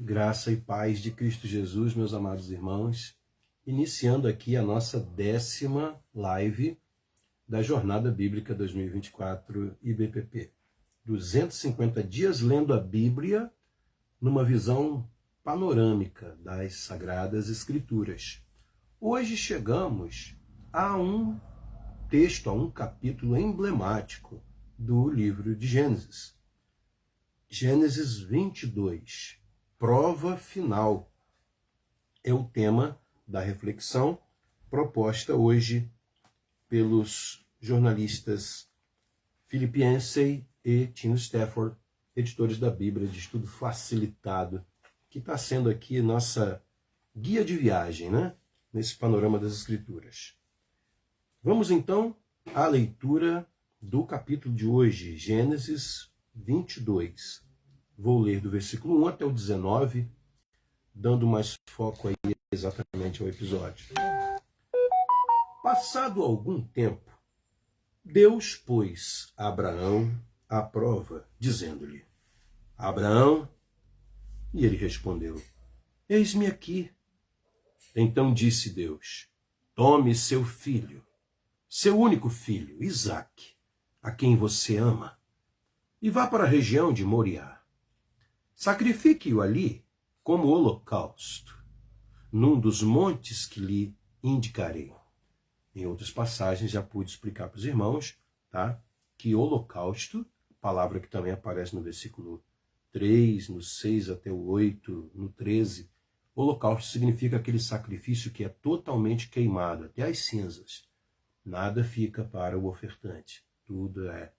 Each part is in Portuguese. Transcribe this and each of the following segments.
Graça e paz de Cristo Jesus, meus amados irmãos, iniciando aqui a nossa 10ª live da Jornada Bíblica 2024 IBPP. 250 dias lendo a Bíblia numa visão panorâmica das Sagradas Escrituras. Hoje chegamos a um texto, a um capítulo emblemático do livro de Gênesis. Gênesis 22, prova final, é o tema da reflexão proposta hoje pelos jornalistas Philip Yancey e Tim Stafford, editores da Bíblia de Estudo Facilitado, que está sendo aqui nossa guia de viagem, né? Nesse panorama das Escrituras. Vamos então à leitura do capítulo de hoje, Gênesis 22. Vou ler do versículo 1 até o 19, dando mais foco aí exatamente ao episódio. Passado algum tempo, Deus pôs Abraão à prova, dizendo-lhe: Abraão, e ele respondeu: Eis-me aqui. Então disse Deus: Tome seu filho, seu único filho, Isaque, a quem você ama, e vá para a região de Moriá. Sacrifique-o ali como holocausto, num dos montes que lhe indicarei. Em outras passagens já pude explicar para os irmãos, tá, que holocausto, palavra que também aparece no versículo 3, no 6 até o 8, no 13, holocausto significa aquele sacrifício que é totalmente queimado, até as cinzas. Nada fica para o ofertante, tudo é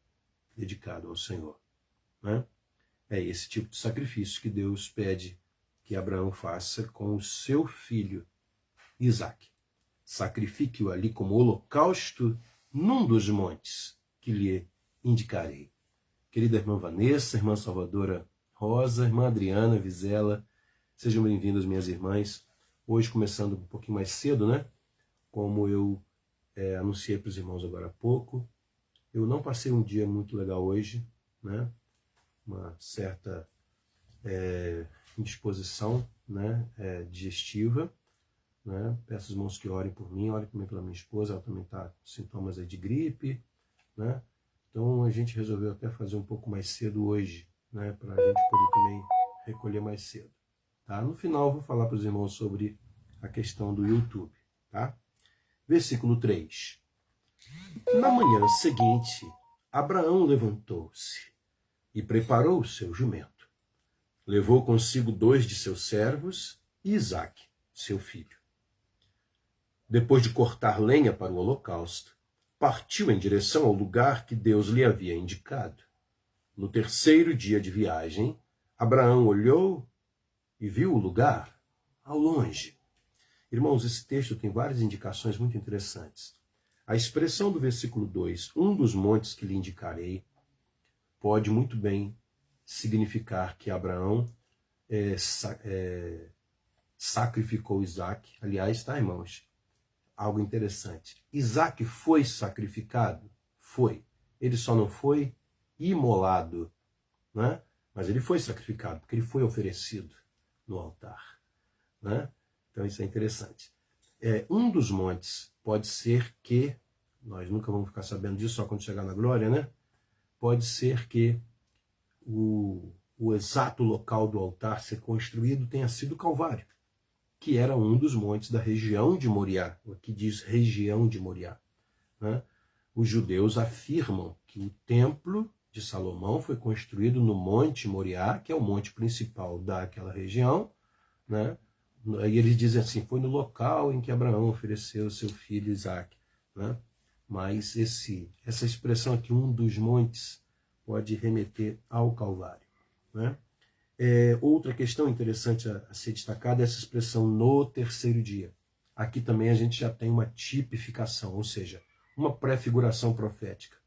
dedicado ao Senhor, né? É esse tipo de sacrifício que Deus pede que Abraão faça com o seu filho Isaque. Sacrifique-o ali como holocausto num dos montes que lhe indicarei. Querida irmã Vanessa, irmã Salvadora Rosa, irmã Adriana Vizela, sejam bem-vindas, minhas irmãs. Hoje começando um pouquinho mais cedo, né? Como eu anunciei para os irmãos agora há pouco, eu não passei um dia muito legal hoje, né? Uma certa indisposição, né? Digestiva, né? Peço aos irmãos que orem por mim, orem também pela minha esposa, ela também está com sintomas aí de gripe, né? Então a gente resolveu até fazer um pouco mais cedo hoje, né? Para a gente poder também recolher mais cedo, tá? No final eu vou falar para os irmãos sobre a questão do YouTube, tá? Versículo 3. Na manhã seguinte, Abraão levantou-se e preparou o seu jumento. Levou consigo 2 de seus servos e Isaque, seu filho. Depois de cortar lenha para o holocausto, partiu em direção ao lugar que Deus lhe havia indicado. No 3º dia de viagem, Abraão olhou e viu o lugar ao longe. Irmãos, esse texto tem várias indicações muito interessantes. A expressão do versículo 2, um dos montes que lhe indicarei, pode muito bem significar que Abraão sacrificou Isaque. Aliás, tá, irmãos? Algo interessante. Isaque foi sacrificado? Foi. Ele só não foi imolado, né? Mas ele foi sacrificado, porque ele foi oferecido no altar, né? Então isso é interessante. Um dos montes pode ser que, nós nunca vamos ficar sabendo disso, só quando chegar na glória, né? Pode ser que o exato local do altar ser construído tenha sido o Calvário, que era um dos montes da região de Moriá. Aqui diz região de Moriá, né? Os judeus afirmam que o templo de Salomão foi construído no Monte Moriá, que é o monte principal daquela região, né? E eles dizem assim, foi no local em que Abraão ofereceu seu filho Isaque, né? Mas essa expressão aqui, um dos montes, pode remeter ao Calvário, né? Outra questão interessante a ser destacada é essa expressão no 3º dia. Aqui também a gente já tem uma tipificação, ou seja, uma prefiguração profética,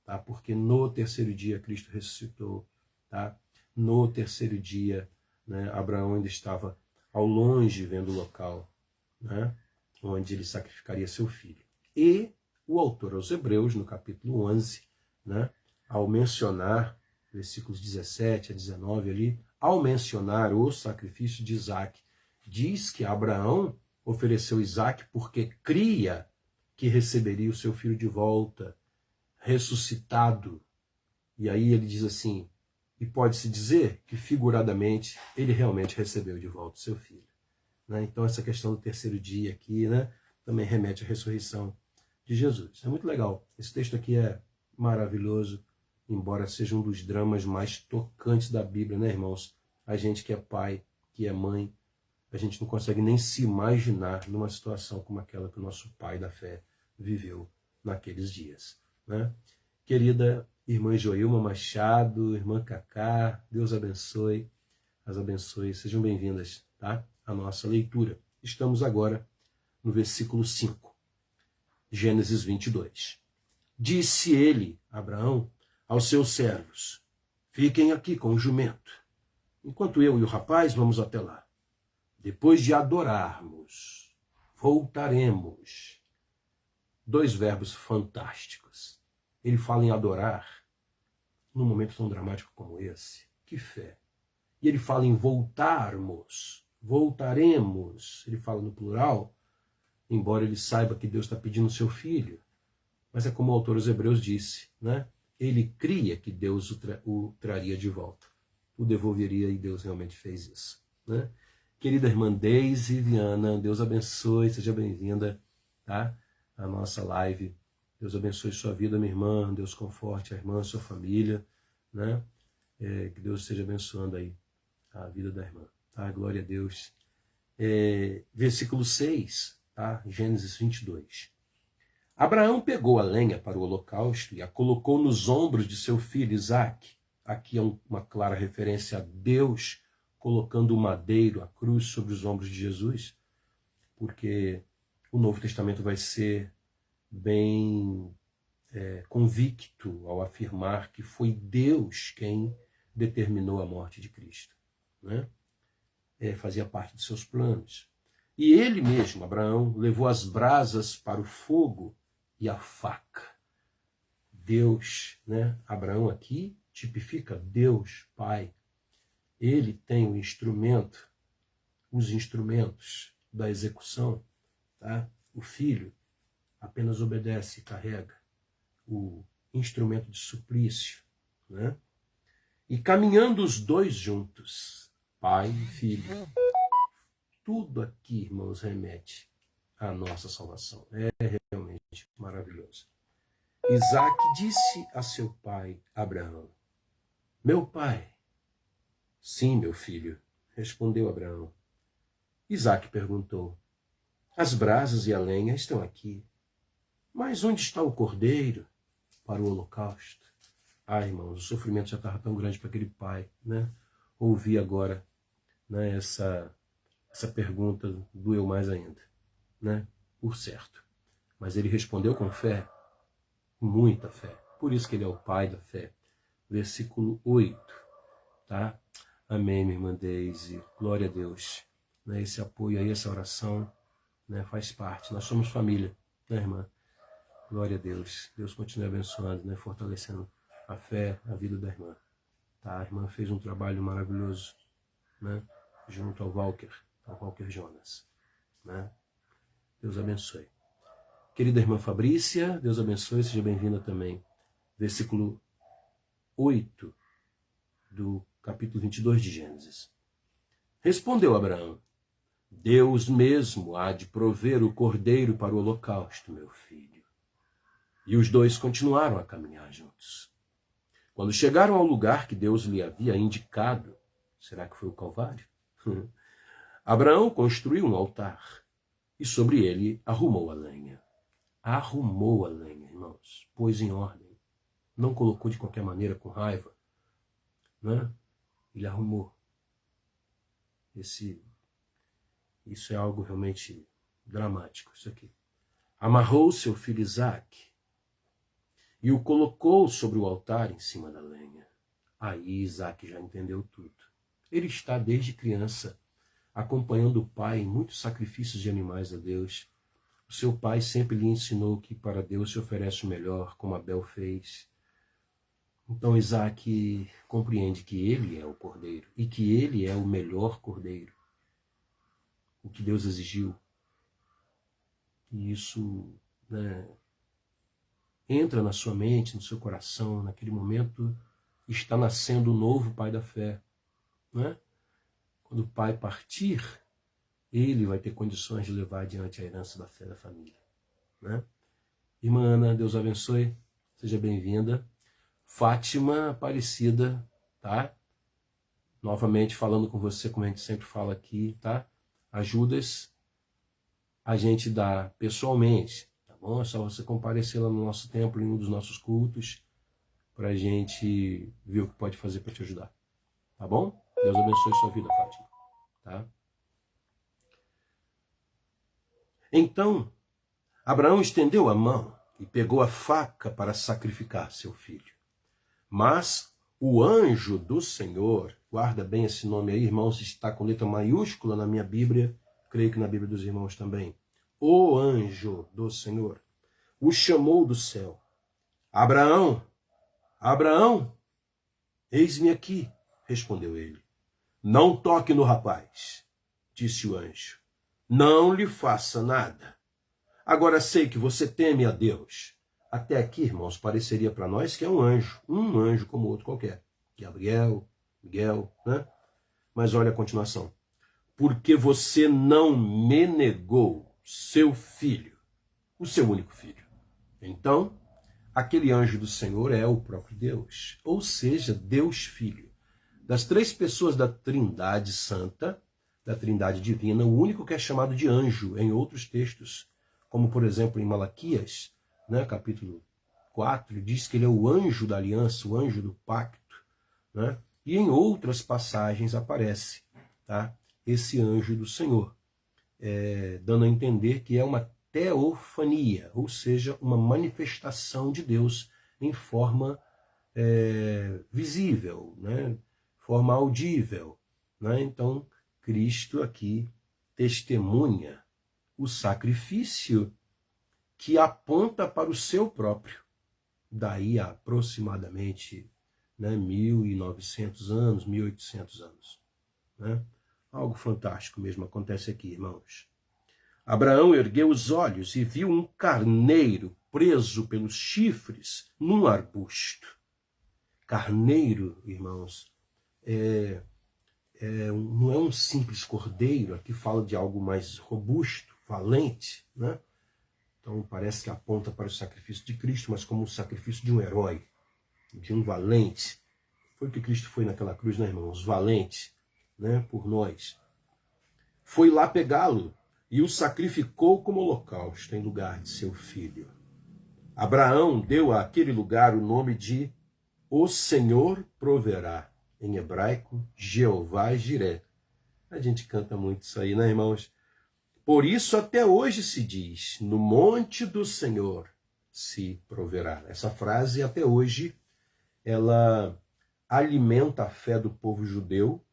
tá? Porque no 3º dia Cristo ressuscitou, tá? No 3º dia, né, Abraão ainda estava ao longe vendo o local, né, onde ele sacrificaria seu filho. E o autor aos Hebreus, no capítulo 11, né, ao mencionar versículos 17 a 19 ali, ao mencionar o sacrifício de Isaac, diz que Abraão ofereceu Isaac porque cria que receberia o seu filho de volta, ressuscitado. E aí ele diz assim, e pode-se dizer que figuradamente ele realmente recebeu de volta o seu filho. Né? Então essa questão do terceiro dia aqui, né, também remete à ressurreição de Jesus. É muito legal. Esse texto aqui é maravilhoso, embora seja um dos dramas mais tocantes da Bíblia, né, irmãos? A gente que é pai, que é mãe, a gente não consegue nem se imaginar numa situação como aquela que o nosso pai da fé viveu naqueles dias, né? Querida irmã Joilma Machado, irmã Cacá, Deus abençoe, as abençoe, sejam bem-vindas, tá? A nossa leitura. Estamos agora no versículo 5, Gênesis 22. Disse ele, Abraão, aos seus servos, fiquem aqui com o jumento, enquanto eu e o rapaz vamos até lá. Depois de adorarmos, voltaremos. Dois verbos fantásticos. Ele fala em adorar num momento tão dramático como esse. Que fé. E ele fala em voltarmos, voltaremos. Ele fala no plural, embora ele saiba que Deus está pedindo o seu filho. Mas é como o autor aos Hebreus disse, né? Ele cria que Deus o traria de volta. O devolveria e Deus realmente fez isso, né? Querida irmã Deise Viana, Deus abençoe, seja bem-vinda, tá? A nossa live. Deus abençoe sua vida, minha irmã. Deus conforte a irmã, sua família, né? Que Deus esteja abençoando aí a vida da irmã, tá? Glória a Deus. Versículo 6, tá? Gênesis 22. Abraão pegou a lenha para o holocausto e a colocou nos ombros de seu filho Isaque. Aqui é uma clara referência a Deus colocando o madeiro, a cruz, sobre os ombros de Jesus, porque o Novo Testamento vai ser bem convicto ao afirmar que foi Deus quem determinou a morte de Cristo, né? Fazia parte de seus planos. E ele mesmo, Abraão, levou as brasas para o fogo e a faca. Deus, né? Abraão aqui tipifica Deus, Pai. Ele tem o instrumento, os instrumentos da execução, tá? O filho apenas obedece e carrega o instrumento de suplício, né? E caminhando os dois juntos, pai e filho, tudo aqui, irmãos, remete à nossa salvação. É realmente maravilhoso. Isaac disse a seu pai Abraão, meu pai. Sim, meu filho, respondeu Abraão. Isaac perguntou, as brasas e a lenha estão aqui, mas onde está o cordeiro para o holocausto? Ah, irmãos, o sofrimento já estava tão grande para aquele pai, né? Ouvir agora, né, essa pergunta doeu mais ainda, né? Por certo. Mas ele respondeu com fé, muita fé. Por isso que ele é o pai da fé. Versículo 8, tá? Amém, minha irmã Deise. Glória a Deus. Né, esse apoio aí, essa oração, né, faz parte. Nós somos família, né, irmã? Glória a Deus. Deus continue abençoando, né, fortalecendo a fé, a vida da irmã. Tá? A irmã fez um trabalho maravilhoso, né, junto ao Walker Jonas. Né? Deus abençoe. Querida irmã Fabrícia, Deus abençoe, seja bem-vinda também. Versículo 8 do capítulo 22 de Gênesis. Respondeu Abraão, Deus mesmo há de prover o cordeiro para o holocausto, meu filho. E os dois continuaram a caminhar juntos. Quando chegaram ao lugar que Deus lhe havia indicado, será que foi o Calvário? Abraão construiu um altar e sobre ele arrumou a lenha. Arrumou a lenha, irmãos, pôs em ordem. Não colocou de qualquer maneira com raiva, né? Ele arrumou. Isso é algo realmente dramático, isso aqui. Amarrou seu filho Isaque e o colocou sobre o altar em cima da lenha. Aí Isaque já entendeu tudo. Ele está desde criança acompanhando o pai em muitos sacrifícios de animais a Deus. O seu pai sempre lhe ensinou que para Deus se oferece o melhor, como Abel fez. Então Isaac compreende que ele é o cordeiro e que ele é o melhor cordeiro, o que Deus exigiu. E isso, né, entra na sua mente, no seu coração, naquele momento está nascendo o novo pai da fé. Né? Quando o pai partir, ele vai ter condições de levar adiante a herança da fé da família. Né? Irmã Ana, Deus abençoe, seja bem-vinda. Fátima Aparecida, tá? Novamente falando com você, como a gente sempre fala aqui, tá? Ajudas a gente dá pessoalmente, tá bom? É só você comparecer lá no nosso templo, em um dos nossos cultos, pra gente ver o que pode fazer para te ajudar, tá bom? Deus abençoe sua vida, Fátima, tá? Então, Abraão estendeu a mão e pegou a faca para sacrificar seu filho. Mas o anjo do Senhor, guarda bem esse nome aí, irmãos, está com letra maiúscula na minha Bíblia, creio que na Bíblia dos irmãos também. O anjo do Senhor o chamou do céu. Abraão, Abraão, eis-me aqui, respondeu ele. Não toque no rapaz, disse o anjo. Não lhe faça nada. Agora sei que você teme a Deus. Até aqui, irmãos, pareceria para nós que é um anjo como outro qualquer. Gabriel, Miguel, né? Mas olha a continuação. Porque você não me negou seu filho, o seu único filho. Então, aquele anjo do Senhor é o próprio Deus, ou seja, Deus Filho. Das três pessoas da Trindade Santa, da Trindade Divina, o único que é chamado de anjo em outros textos, como por exemplo em Malaquias, né, capítulo 4, diz que ele é o anjo da aliança, o anjo do pacto, né? E em outras passagens aparece, tá, esse anjo do Senhor, dando a entender que é uma teofania, ou seja, uma manifestação de Deus em forma visível, né? Forma audível. Né? Então, Cristo aqui testemunha o sacrifício que aponta para o seu próprio. Daí a aproximadamente, né, 1.900 anos, 1.800 anos. Né? Algo fantástico mesmo acontece aqui, irmãos. Abraão ergueu os olhos e viu um carneiro preso pelos chifres num arbusto. Carneiro, irmãos, não é um simples cordeiro, aqui fala de algo mais robusto, valente, né? Então parece que aponta para o sacrifício de Cristo, mas como o sacrifício de um herói, de um valente. Foi o que Cristo foi naquela cruz, né, irmãos? Valente, né, por nós. Foi lá pegá-lo e o sacrificou como holocausto em lugar de seu filho. Abraão deu àquele lugar o nome de O Senhor Proverá. Em hebraico, Jeová Jiré. A gente canta muito isso aí, né, irmãos? Por isso até hoje se diz, no monte do Senhor se proverá. Essa frase até hoje, ela alimenta a fé do povo judeu,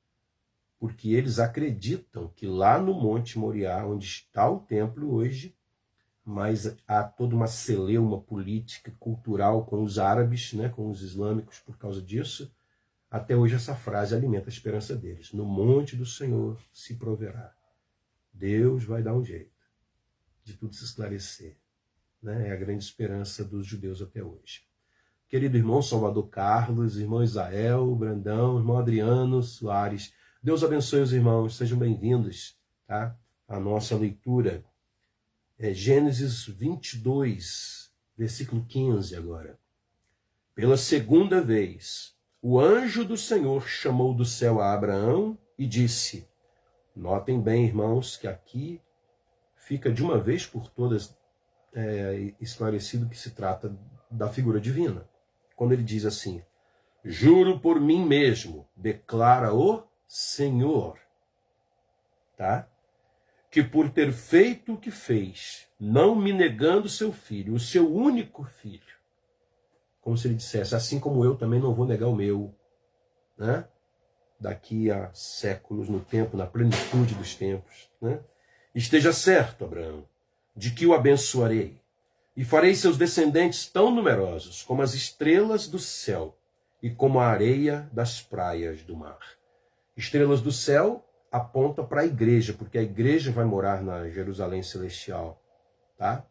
porque eles acreditam que lá no Monte Moriá, onde está o templo hoje, mas há toda uma celeuma política, cultural com os árabes, né, com os islâmicos por causa disso, até hoje essa frase alimenta a esperança deles. No monte do Senhor se proverá. Deus vai dar um jeito de tudo se esclarecer. Né? É a grande esperança dos judeus até hoje. Querido irmão Salvador Carlos, irmão Isael, Brandão, irmão Adriano Soares, Deus abençoe os irmãos, sejam bem-vindos, tá? A nossa leitura é Gênesis 22, versículo 15 agora. Pela segunda vez, o anjo do Senhor chamou do céu a Abraão e disse, notem bem, irmãos, que aqui fica de uma vez por todas esclarecido que se trata da figura divina. Quando ele diz assim, juro por mim mesmo, declara o Senhor, tá? Que por ter feito o que fez, não me negando seu filho, o seu único filho, como se ele dissesse, assim como eu também não vou negar o meu, né? Daqui a séculos no tempo, na plenitude dos tempos, né? Esteja certo, Abraão, de que o abençoarei, e farei seus descendentes tão numerosos como as estrelas do céu, e como a areia das praias do mar. Estrelas do céu aponta para a igreja, porque a igreja vai morar na Jerusalém celestial, tá?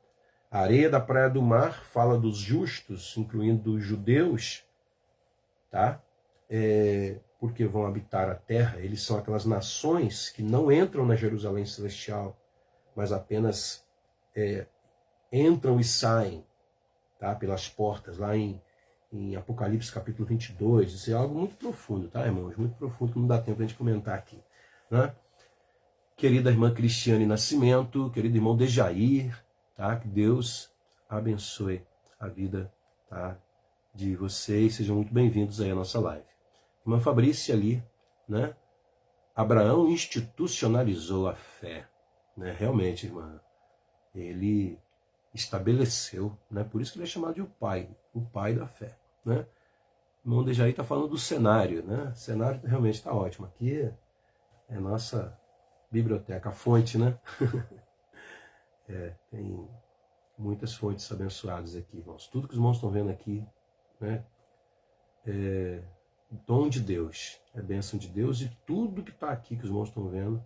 A areia da praia do mar fala dos justos, incluindo os judeus, tá? Porque vão habitar a terra. Eles são aquelas nações que não entram na Jerusalém celestial, mas apenas entram e saem, tá? Pelas portas, lá em Apocalipse capítulo 22. Isso é algo muito profundo, tá, irmãos? Muito profundo, que não dá tempo de a gente comentar aqui, né? Querida irmã Cristiane Nascimento, querido irmão Dejair, tá? Que Deus abençoe a vida, tá, de vocês. Sejam muito bem-vindos aí à nossa live. Irmã Fabrícia ali, né? Abraão institucionalizou a fé, né? Realmente, irmã, ele estabeleceu, né? Por isso que ele é chamado de o pai da fé, né? O irmão Dejaí está falando do cenário, né? O cenário realmente está ótimo. Aqui é a nossa biblioteca, a fonte, né? Tem muitas fontes abençoadas aqui, irmãos. Tudo que os irmãos estão vendo aqui, né? É dom de Deus, é bênção de Deus, e tudo que está aqui que os irmãos estão vendo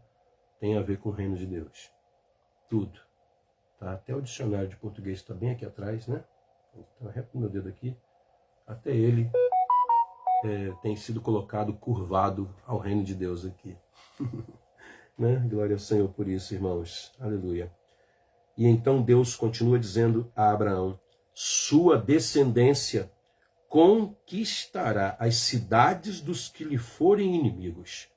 tem a ver com o reino de Deus. Tudo. Tá? Até o dicionário de português está bem aqui atrás, né? Está reto no meu dedo aqui. Até ele tem sido colocado curvado ao reino de Deus aqui. Né? Glória ao Senhor por isso, irmãos. Aleluia. E então Deus continua dizendo a Abraão: sua descendência conquistará as cidades dos que lhe forem inimigos,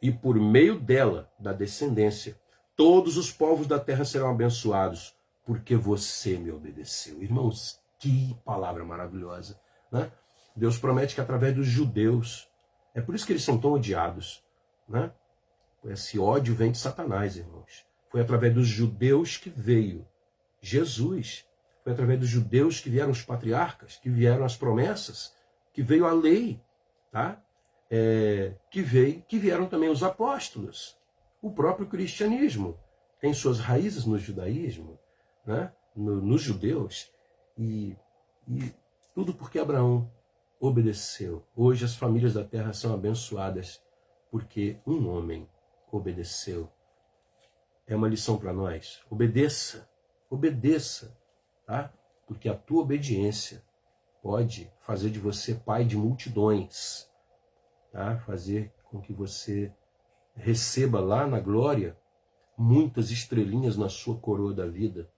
e por meio dela, da descendência, todos os povos da terra serão abençoados, porque você me obedeceu. Irmãos, que palavra maravilhosa, né? Deus promete que através dos judeus, é por isso que eles são tão odiados, né? Esse ódio vem de Satanás, irmãos. Foi através dos judeus que veio Jesus. Foi através dos judeus que vieram os patriarcas, que vieram as promessas, que veio a lei, tá? Que vieram também os apóstolos. O próprio cristianismo tem suas raízes no judaísmo, né? Nos judeus. E tudo porque Abraão obedeceu. Hoje as famílias da terra são abençoadas porque um homem obedeceu. É uma lição para nós. Obedeça. Obedeça. Tá? Porque a tua obediência pode fazer de você pai de multidões. Tá? Fazer com que você receba lá na glória muitas estrelinhas na sua coroa da vida.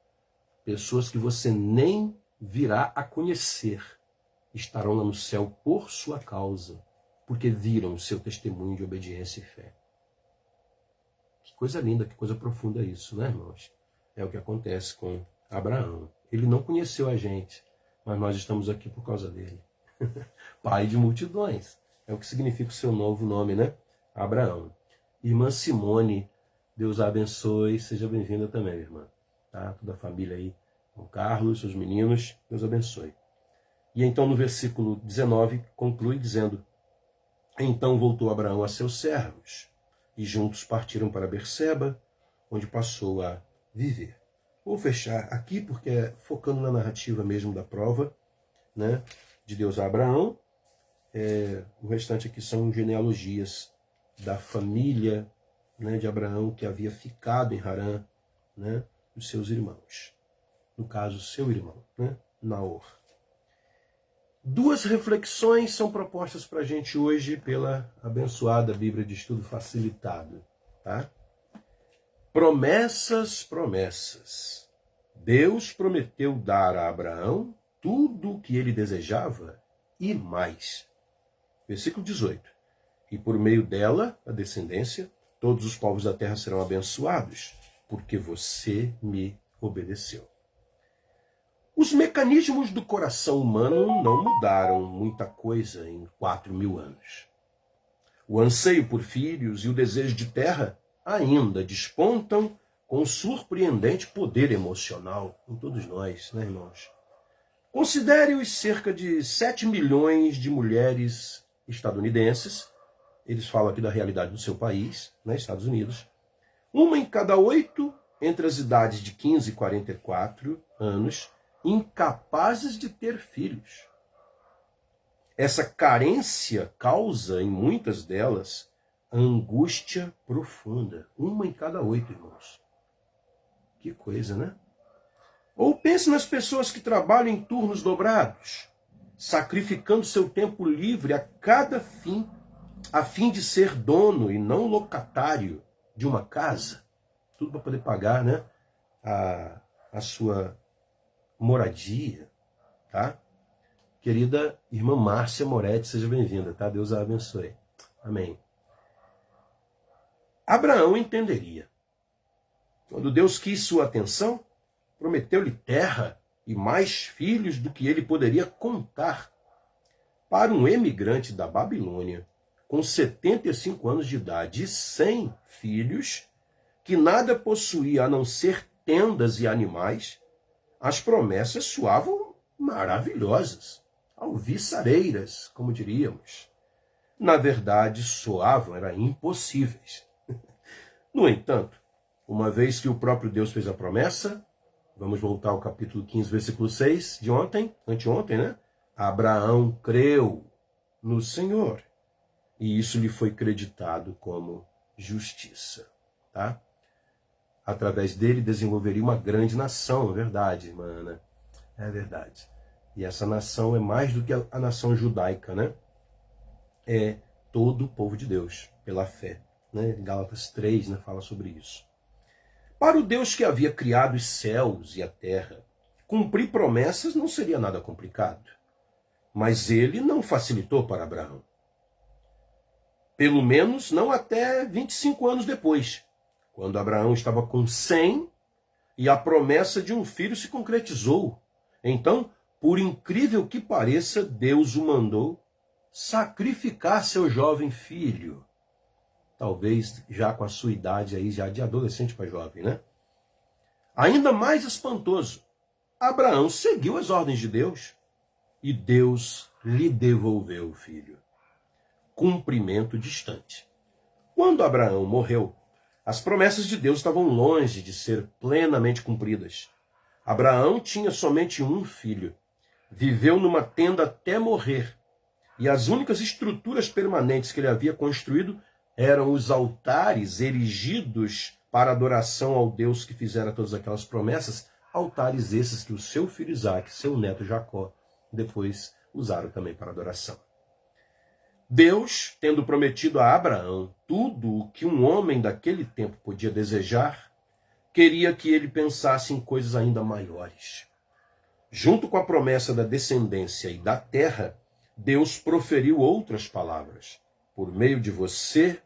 Pessoas que você nem virá a conhecer estarão lá no céu por sua causa, porque viram o seu testemunho de obediência e fé. Que coisa linda, que coisa profunda isso, né, irmãos? É o que acontece com Abraão. Ele não conheceu a gente, mas nós estamos aqui por causa dele. Pai de multidões. É o que significa o seu novo nome, né? Abraão. Irmã Simone, Deus a abençoe. Seja bem-vinda também, irmã. Tá? Toda a família aí. O Carlos, os meninos, Deus abençoe. E então no versículo 19 conclui dizendo: então voltou Abraão a seus servos, e juntos partiram para Berseba, onde passou a viver. Vou fechar aqui porque é focando na narrativa mesmo da prova, né, de Deus a Abraão. O restante aqui são genealogias da família, né, de Abraão, que havia ficado em Harã, né, dos seus irmãos. No caso, seu irmão, né, Naor. Duas reflexões são propostas para a gente hoje pela abençoada Bíblia de Estudo Facilitado. Tá? Promessas, promessas. Deus prometeu dar a Abraão tudo o que ele desejava e mais. Versículo 18. E por meio dela, a descendência, todos os povos da terra serão abençoados, porque você me obedeceu. Os mecanismos do coração humano não mudaram muita coisa em 4.000 anos. O anseio por filhos e o desejo de terra ainda despontam com surpreendente poder emocional em todos nós, né, irmãos? Considere os cerca de 7 milhões de mulheres estadunidenses, eles falam aqui da realidade do seu país, né, Estados Unidos, uma em cada 8 entre as idades de 15 e 44 anos, incapazes de ter filhos. Essa carência causa, em muitas delas, angústia profunda. Uma em cada 8, irmãos. Que coisa, né? Ou pense nas pessoas que trabalham em turnos dobrados, sacrificando seu tempo livre a cada fim, a fim de ser dono e não locatário de uma casa. Tudo para poder pagar, né, a sua moradia, tá? Querida irmã Márcia Moretti, seja bem-vinda, tá? Deus a abençoe. Amém. Abraão entenderia. Quando Deus quis sua atenção, prometeu-lhe terra e mais filhos do que ele poderia contar. Para um emigrante da Babilônia, com 75 anos de idade e 100 filhos, que nada possuía a não ser tendas e animais, as promessas soavam maravilhosas, alviçareiras, como diríamos. Na verdade, soavam, eram impossíveis. No entanto, uma vez que o próprio Deus fez a promessa, vamos voltar ao capítulo 15, versículo 6 de ontem, anteontem, né? Abraão creu no Senhor, e isso lhe foi creditado como justiça, tá? Através dele desenvolveria uma grande nação, é verdade, irmã Ana? É verdade. E essa nação é mais do que a nação judaica, né? É todo o povo de Deus, pela fé. Né? Gálatas 3, né, fala sobre isso. Para o Deus que havia criado os céus e a terra, cumprir promessas não seria nada complicado. Mas ele não facilitou para Abraão. Pelo menos não até 25 anos depois, quando Abraão estava com 100 e a promessa de um filho se concretizou. Então, por incrível que pareça, Deus o mandou sacrificar seu jovem filho. Talvez já com a sua idade aí, já de adolescente para jovem, né? Ainda mais espantoso, Abraão seguiu as ordens de Deus e Deus lhe devolveu o filho. Cumprimento distante. Quando Abraão morreu, as promessas de Deus estavam longe de ser plenamente cumpridas. Abraão tinha somente um filho, viveu numa tenda até morrer, e as únicas estruturas permanentes que ele havia construído eram os altares erigidos para adoração ao Deus que fizera todas aquelas promessas, altares esses que o seu filho Isaque, seu neto Jacó, depois usaram também para adoração. Deus, tendo prometido a Abraão tudo o que um homem daquele tempo podia desejar, queria que ele pensasse em coisas ainda maiores. Junto com a promessa da descendência e da terra, Deus proferiu outras palavras. Por meio de você,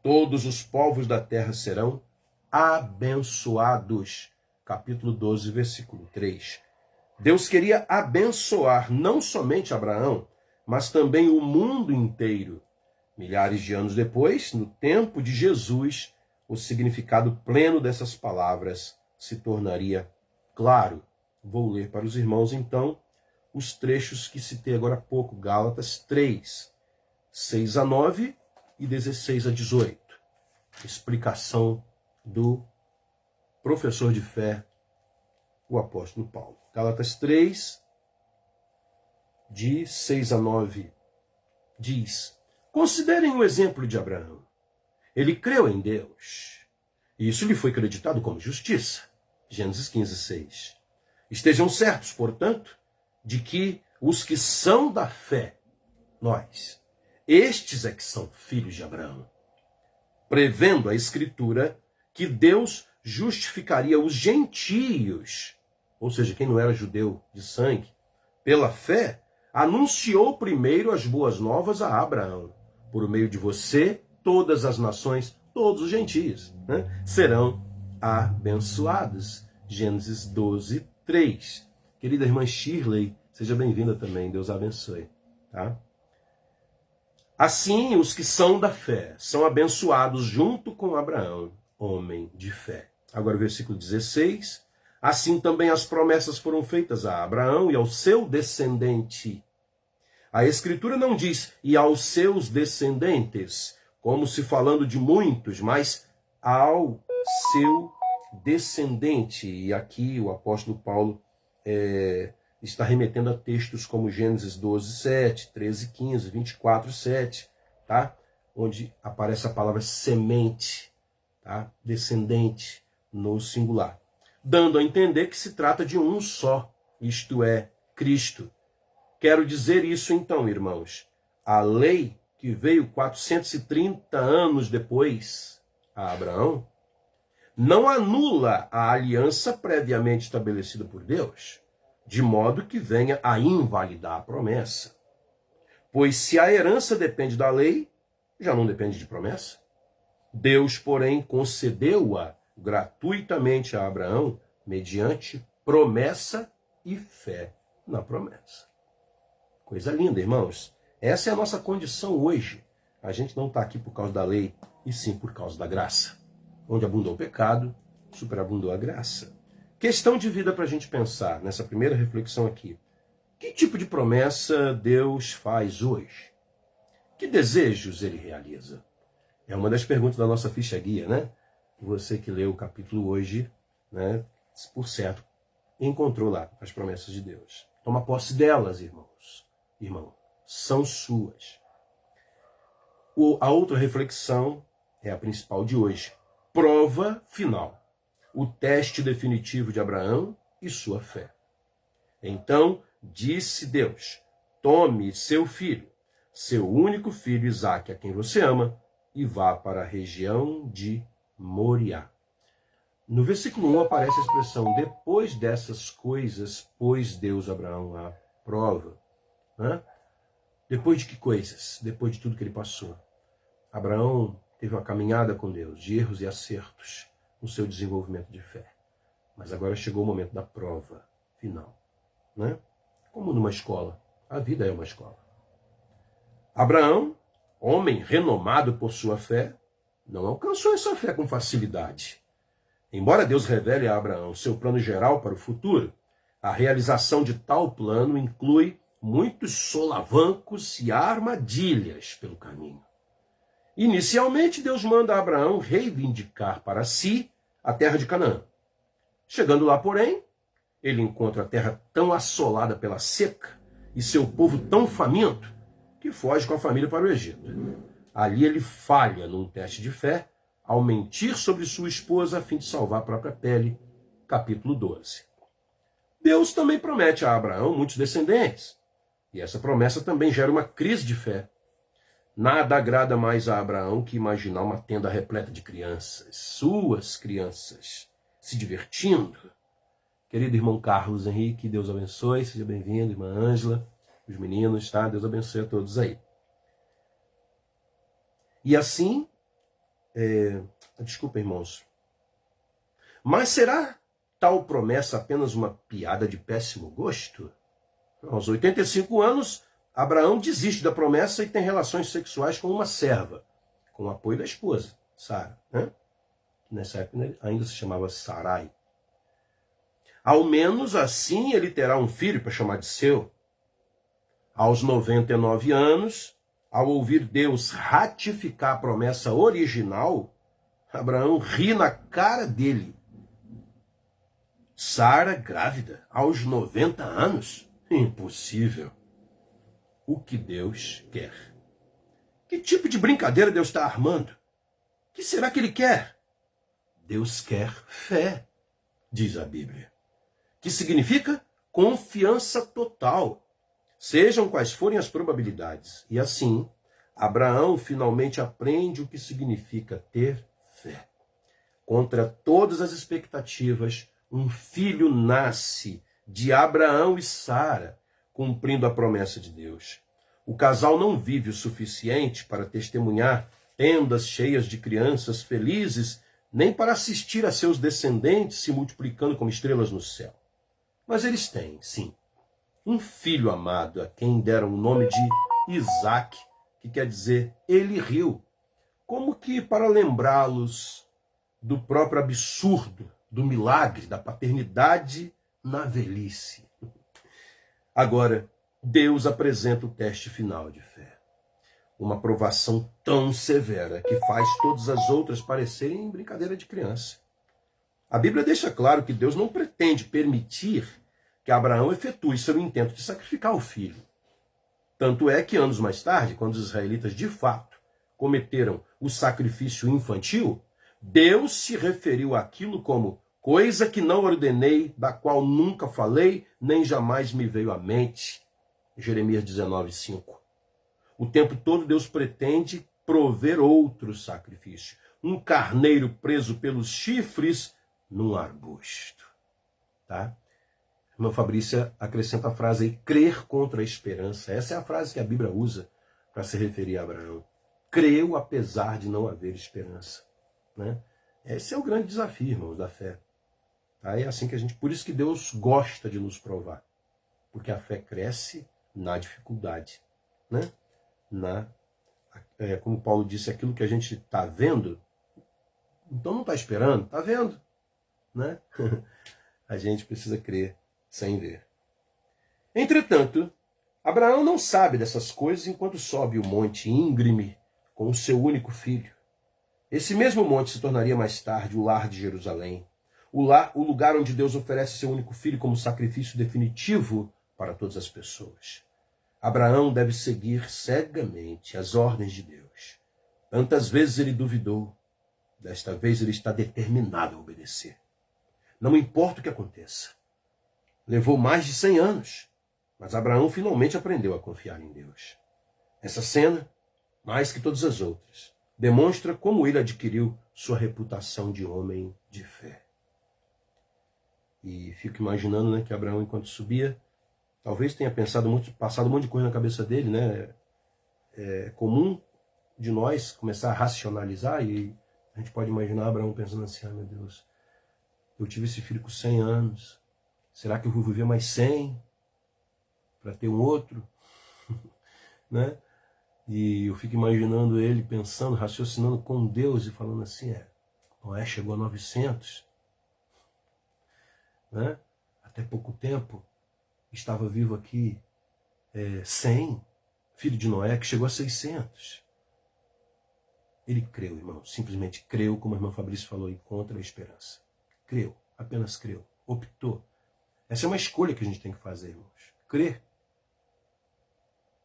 todos os povos da terra serão abençoados. Capítulo 12, versículo 3. Deus queria abençoar não somente Abraão, mas também o mundo inteiro. Milhares de anos depois, no tempo de Jesus, o significado pleno dessas palavras se tornaria claro. Vou ler para os irmãos, então, os trechos que citei agora há pouco, Gálatas 3, 6 a 9 e 16 a 18. Explicação do professor de fé, o apóstolo Paulo. Gálatas 3, de 6 a 9, diz: considerem o exemplo de Abraão. Ele creu em Deus, e isso lhe foi acreditado como justiça. Gênesis 15, 6. Estejam certos, portanto, de que os que são da fé, nós, estes é que são filhos de Abraão. Prevendo a Escritura que Deus justificaria os gentios, ou seja, quem não era judeu de sangue, pela fé, anunciou primeiro as boas novas a Abraão. Por meio de você, todas as nações, todos os gentios, né, serão abençoados. Gênesis 12, 3. Querida irmã Shirley, seja bem-vinda também, Deus a abençoe. Tá? Assim, os que são da fé são abençoados junto com Abraão, homem de fé. Agora o versículo 16. Assim também as promessas foram feitas a Abraão e ao seu descendente. A Escritura não diz e aos seus descendentes, como se falando de muitos, mas ao seu descendente. E aqui o apóstolo Paulo está remetendo a textos como Gênesis 12, 7, 13, 15, 24, 7, tá? Onde aparece a palavra semente, tá? Descendente, no singular, dando a entender que se trata de um só, isto é, Cristo. Quero dizer isso então, irmãos. A lei que veio 430 anos depois a Abraão não anula a aliança previamente estabelecida por Deus, de modo que venha a invalidar a promessa. Pois se a herança depende da lei, já não depende de promessa. Deus, porém, concedeu-a gratuitamente a Abraão mediante promessa e fé na promessa. Coisa linda, irmãos. Essa é a nossa condição hoje. A gente não está aqui por causa da lei, e sim por causa da graça. Onde abundou o pecado, superabundou a graça. Questão de vida para a gente pensar nessa primeira reflexão aqui. Que tipo de promessa Deus faz hoje? Que desejos ele realiza? É uma das perguntas da nossa ficha guia, né? Você que leu o capítulo hoje, né, por certo, encontrou lá as promessas de Deus. Toma posse delas, irmãos. Irmão, são suas. A outra reflexão é a principal de hoje. Prova final. O teste definitivo de Abraão e sua fé. Então, disse Deus, tome seu filho, seu único filho Isaque, a quem você ama, e vá para a região de Moriá. No versículo 1 aparece a expressão, depois dessas coisas, pôs Deus Abraão à prova. Né? Depois de que coisas? Depois de tudo que ele passou. Abraão teve uma caminhada com Deus, de erros e acertos no seu desenvolvimento de fé. Mas agora chegou o momento da prova final. Né? Como numa escola. A vida é uma escola. Abraão, homem renomado por sua fé, não alcançou essa fé com facilidade. Embora Deus revele a Abraão seu plano geral para o futuro, a realização de tal plano inclui muitos solavancos e armadilhas pelo caminho. Inicialmente, Deus manda a Abraão reivindicar para si a terra de Canaã. Chegando lá, porém, ele encontra a terra tão assolada pela seca e seu povo tão faminto que foge com a família para o Egito. Ali ele falha num teste de fé ao mentir sobre sua esposa a fim de salvar a própria pele. Capítulo 12. Deus também promete a Abraão muitos descendentes. E essa promessa também gera uma crise de fé. Nada agrada mais a Abraão que imaginar uma tenda repleta de crianças, suas crianças, se divertindo. Querido irmão Carlos Henrique, Deus abençoe, seja bem-vindo, irmã Ângela, os meninos, tá? Deus abençoe a todos aí. E assim, desculpa, irmãos, mas será tal promessa apenas uma piada de péssimo gosto? Aos 85 anos, Abraão desiste da promessa e tem relações sexuais com uma serva, com o apoio da esposa, Sara, né? Nessa época ainda se chamava Sarai. Ao menos assim ele terá um filho para chamar de seu. Aos 99 anos, ao ouvir Deus ratificar a promessa original, Abraão ri na cara dele. Sara grávida, aos 90 anos? Impossível. O que Deus quer? Que tipo de brincadeira Deus está armando? O que será que ele quer? Deus quer fé, diz a Bíblia. Que significa confiança total, sejam quais forem as probabilidades. E assim, Abraão finalmente aprende o que significa ter fé. Contra todas as expectativas, um filho nasce de Abraão e Sara, cumprindo a promessa de Deus. O casal não vive o suficiente para testemunhar tendas cheias de crianças felizes, nem para assistir a seus descendentes se multiplicando como estrelas no céu. Mas eles têm, sim, um filho amado, a quem deram o nome de Isaque, que quer dizer ele riu, como que para lembrá-los do próprio absurdo, do milagre, da paternidade na velhice. Agora, Deus apresenta o teste final de fé. Uma provação tão severa que faz todas as outras parecerem brincadeira de criança. A Bíblia deixa claro que Deus não pretende permitir que Abraão efetue seu intento de sacrificar o filho. Tanto é que anos mais tarde, quando os israelitas de fato cometeram o sacrifício infantil, Deus se referiu àquilo como coisa que não ordenei, da qual nunca falei, nem jamais me veio à mente. Jeremias 19:5. O tempo todo Deus pretende prover outro sacrifício. Um carneiro preso pelos chifres num arbusto. Tá? Irmã Fabrícia acrescenta a frase aí, crer contra a esperança. Essa é a frase que a Bíblia usa para se referir a Abraão. Creu apesar de não haver esperança. Né? Esse é o grande desafio, irmãos, da fé. Tá? É assim que por isso que Deus gosta de nos provar. Porque a fé cresce na dificuldade. Né? Como Paulo disse, aquilo que a gente está vendo, então não está esperando, está vendo. Né? A gente precisa crer sem ver. Entretanto, Abraão não sabe dessas coisas enquanto sobe o monte íngreme com o seu único filho. Esse mesmo monte se tornaria mais tarde o lar de Jerusalém, o lugar onde Deus oferece seu único filho como sacrifício definitivo para todas as pessoas. Abraão deve seguir cegamente as ordens de Deus. Tantas vezes ele duvidou, desta vez ele está determinado a obedecer. Não importa o que aconteça. Levou mais de 100 anos, mas Abraão finalmente aprendeu a confiar em Deus. Essa cena, mais que todas as outras, demonstra como ele adquiriu sua reputação de homem de fé. E fico imaginando, né, que Abraão, enquanto subia, talvez tenha passado um monte de coisa na cabeça dele. Né? É comum de nós começar a racionalizar e a gente pode imaginar Abraão pensando assim, meu Deus, eu tive esse filho com 100 anos, será que eu vou viver mais 100 para ter um outro? Né? E eu fico imaginando ele pensando, raciocinando com Deus e falando assim, Noé chegou a 900, né? Até pouco tempo estava vivo aqui 100, filho de Noé, que chegou a 600. Ele creu, irmão, simplesmente creu, como a irmã Fabrício falou, e contra a esperança. Creu, apenas creu, optou. Essa é uma escolha que a gente tem que fazer, irmãos. Crer.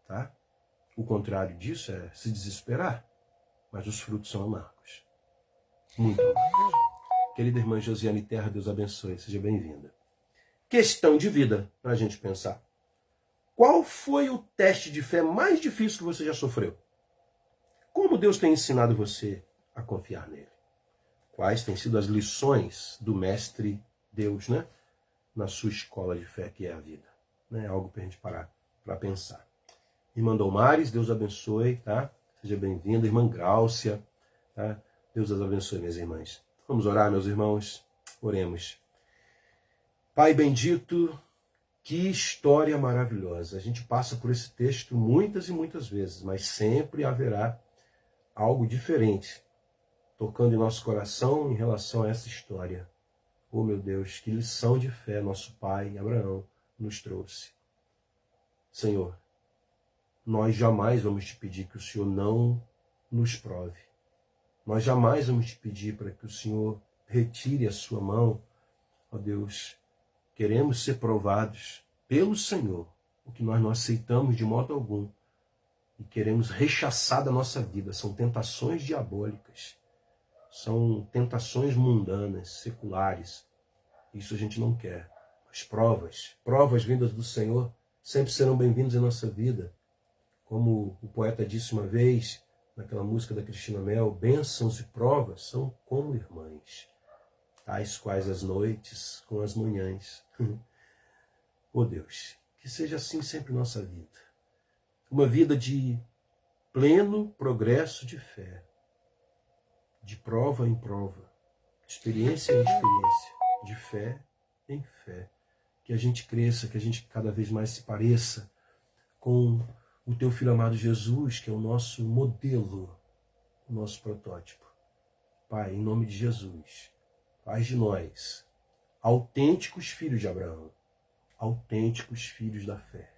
Tá? O contrário disso é se desesperar, mas os frutos são amargos. Muito amargos. Querida irmã Josiane Terra, Deus abençoe, seja bem-vinda. Questão de vida para a gente pensar. Qual foi o teste de fé mais difícil que você já sofreu? Como Deus tem ensinado você a confiar nele? Quais têm sido as lições do Mestre Deus, né? Na sua escola de fé, que é a vida? Né? Algo para a gente parar para pensar. Irmã Dolmares, Deus abençoe, tá? Seja bem-vinda. Irmã Gráucia, tá? Deus as abençoe, minhas irmãs. Vamos orar, meus irmãos? Oremos. Pai bendito, que história maravilhosa. A gente passa por esse texto muitas e muitas vezes, mas sempre haverá algo diferente tocando em nosso coração em relação a essa história. Oh, meu Deus, que lição de fé nosso pai Abraão nos trouxe. Senhor, nós jamais vamos te pedir que o Senhor não nos prove. Nós jamais vamos te pedir para que o Senhor retire a sua mão. Ó Deus, queremos ser provados pelo Senhor, o que nós não aceitamos de modo algum. E queremos rechaçar da nossa vida. São tentações diabólicas. São tentações mundanas, seculares. Isso a gente não quer. Mas provas vindas do Senhor, sempre serão bem-vindas em nossa vida. Como o poeta disse uma vez, naquela música da Cristina Mel, bênçãos e provas são como irmãs, tais quais as noites com as manhãs. Oh Deus, que seja assim sempre nossa vida. Uma vida de pleno progresso de fé, de prova em prova, de experiência em experiência, de fé em fé. Que a gente cresça, que a gente cada vez mais se pareça com o teu Filho amado Jesus, que é o nosso modelo, o nosso protótipo. Pai, em nome de Jesus, faz de nós autênticos filhos de Abraão, autênticos filhos da fé.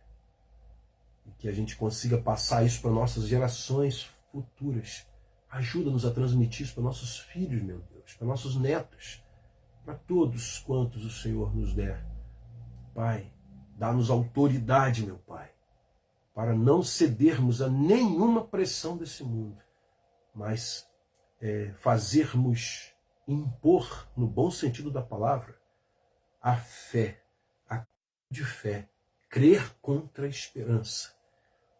E que a gente consiga passar isso para nossas gerações futuras. Ajuda-nos a transmitir isso para nossos filhos, meu Deus, para nossos netos, para todos quantos o Senhor nos der. Pai, Dá-nos autoridade, meu Pai, para não cedermos a nenhuma pressão desse mundo, mas fazermos impor, no bom sentido da palavra, a fé, a de fé, crer contra a esperança,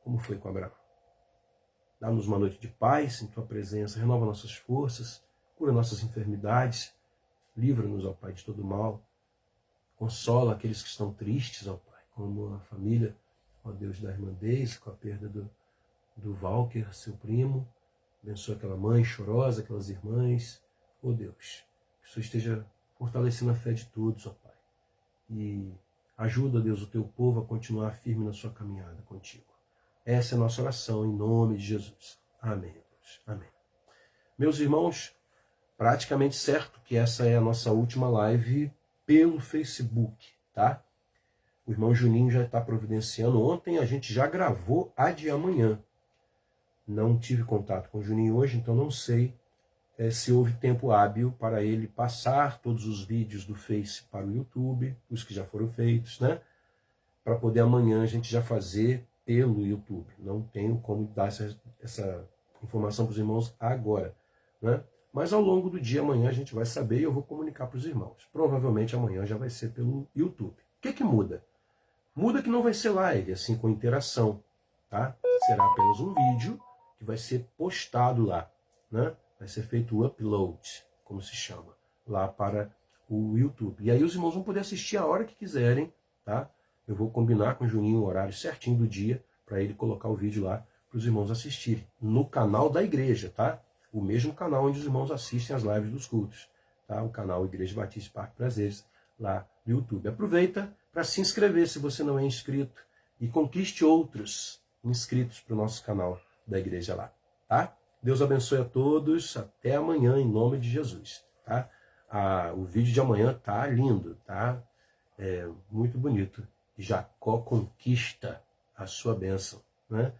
como foi com Abraão. Dá-nos uma noite de paz em Tua presença, renova nossas forças, cura nossas enfermidades, livra-nos, ó Pai, de todo mal, consola aqueles que estão tristes, ó Pai, como a família, ó Deus da irmã Deise, com a perda do Walker, seu primo, abençoa aquela mãe chorosa, aquelas irmãs, ó Deus, que o Senhor esteja fortalecendo a fé de todos, ó Pai, e ajuda, Deus, o Teu povo a continuar firme na sua caminhada contigo. Essa é a nossa oração, em nome de Jesus. Amém, Deus. Amém. Meus irmãos, praticamente certo que essa é a nossa última live pelo Facebook, tá? O irmão Juninho já está providenciando. Ontem a gente já gravou a de amanhã. Não tive contato com o Juninho hoje, então não sei se houve tempo hábil para ele passar todos os vídeos do Face para o YouTube, os que já foram feitos, né? Para poder amanhã a gente já fazer pelo YouTube. Não tenho como dar essa informação para os irmãos agora, né? Mas ao longo do dia, amanhã, a gente vai saber e eu vou comunicar para os irmãos. Provavelmente amanhã já vai ser pelo YouTube. O que muda? Muda que não vai ser live, assim, com interação, tá? Será apenas um vídeo que vai ser postado lá, né? Vai ser feito o upload, como se chama, lá para o YouTube. E aí os irmãos vão poder assistir a hora que quiserem, tá? Eu vou combinar com o Juninho o horário certinho do dia para ele colocar o vídeo lá para os irmãos assistirem. No canal da igreja, tá? O mesmo canal onde os irmãos assistem as lives dos cultos, tá? O canal Igreja Batista Parque Prazeres, lá no YouTube. Aproveita para se inscrever se você não é inscrito e conquiste outros inscritos para o nosso canal da igreja lá, tá? Deus abençoe a todos, até amanhã em nome de Jesus, tá? O vídeo de amanhã tá lindo, tá? É muito bonito. Jacó conquista a sua bênção, né?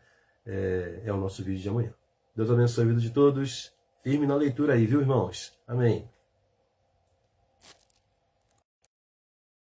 É o nosso vídeo de amanhã. Deus abençoe a vida de todos. Firme na leitura aí, viu, irmãos? Amém.